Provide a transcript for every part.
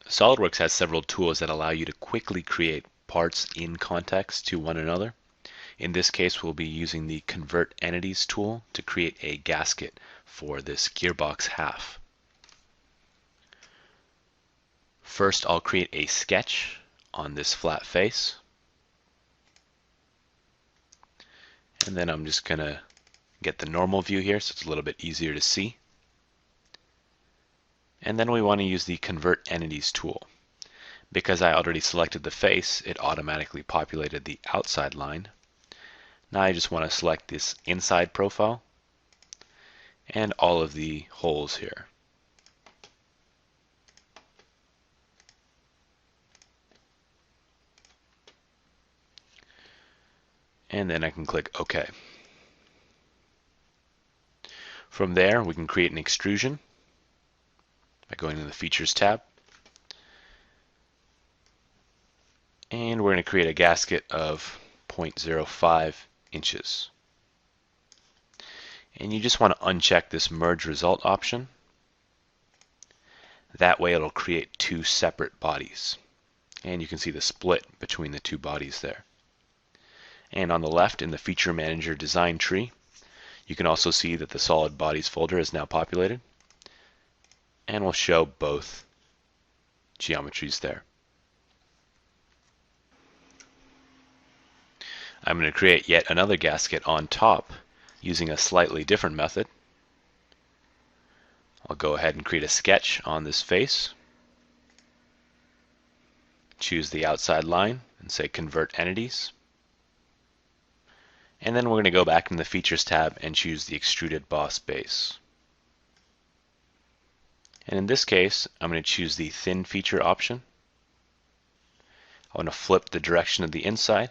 SOLIDWORKS has several tools that allow you to quickly create parts in context to one another. In this case, we'll be using the Convert Entities tool to create a gasket for this gearbox half. First, I'll create a sketch on this flat face. And then I'm just going to get the normal view here so it's a little bit easier to see. And then we want to use the Convert Entities tool. Because I already selected the face, it automatically populated the outside line. Now I just want to select this inside profile and all of the holes here. And then I can click OK. From there, we can create an extrusion by going to the Features tab. And we're going to create a gasket of 0.05 inches. And you just want to uncheck this Merge Result option. That way it'll create two separate bodies. And you can see the split between the two bodies there. And on the left in the Feature Manager design tree, you can also see that the Solid Bodies folder is now populated. And we'll show both geometries there. I'm going to create yet another gasket on top using a slightly different method. I'll go ahead and create a sketch on this face. Choose the outside line and say Convert Entities. And then we're going to go back in the Features tab and choose the Extruded Boss Base. And in this case, I'm going to choose the Thin Feature option. I want to flip the direction of the inside.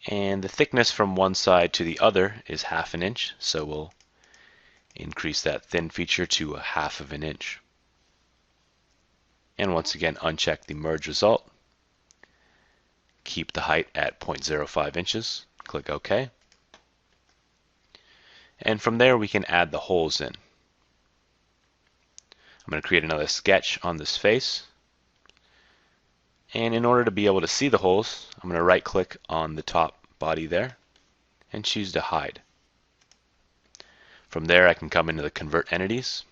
And the thickness from one side to the other is 1/2 inch, so we'll increase that thin feature to 1/2 inch. And once again, uncheck the Merge Result. Keep the height at 0.05 inches. Click OK. And from there, we can add the holes in. I'm going to create another sketch on this face. And in order to be able to see the holes, I'm going to right-click on the top body there and choose to hide. From there, I can come into the Convert Entities,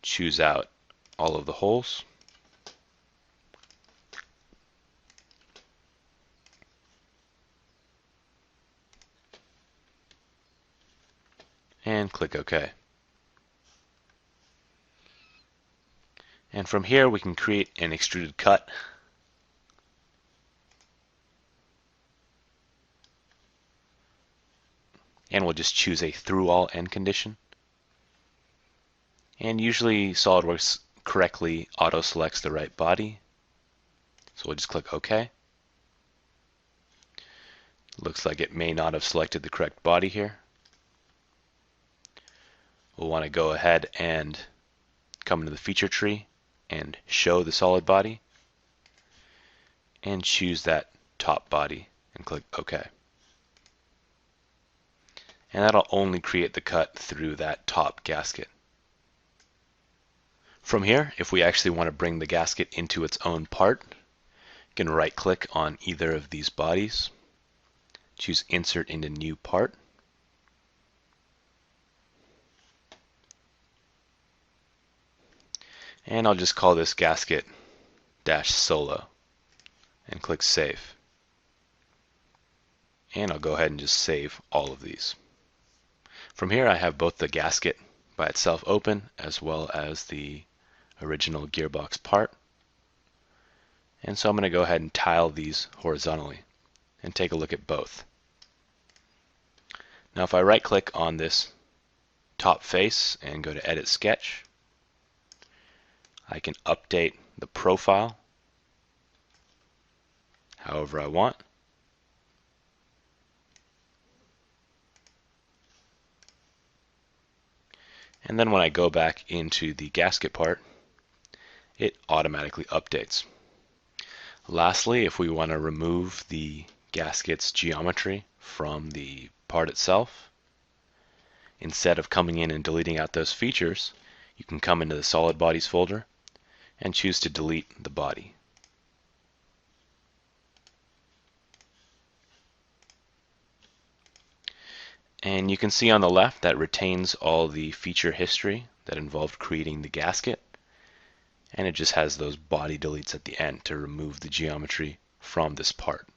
choose out all of the holes, and click OK. And from here, we can create an extruded cut. And we'll just choose a through all end condition. And usually SOLIDWORKS correctly auto selects the right body. So we'll just click OK. Looks like it may not have selected the correct body here. We'll want to go ahead and come into the feature tree and show the solid body and choose that top body and click OK. And that'll only create the cut through that top gasket. From here, if we actually want to bring the gasket into its own part, you can right-click on either of these bodies, choose Insert into New Part, and I'll just call this gasket -solo and click Save. And I'll go ahead and just save all of these. From here, I have both the gasket by itself open as well as the original gearbox part. And so I'm going to go ahead and tile these horizontally and take a look at both. Now if I right click on this top face and go to Edit Sketch, I can update the profile however I want. And then when I go back into the gasket part, it automatically updates. Lastly, if we want to remove the gasket's geometry from the part itself, instead of coming in and deleting out those features, you can come into the Solid Bodies folder, and choose to delete the body. And you can see on the left that retains all the feature history that involved creating the gasket, and it just has those body deletes at the end to remove the geometry from this part.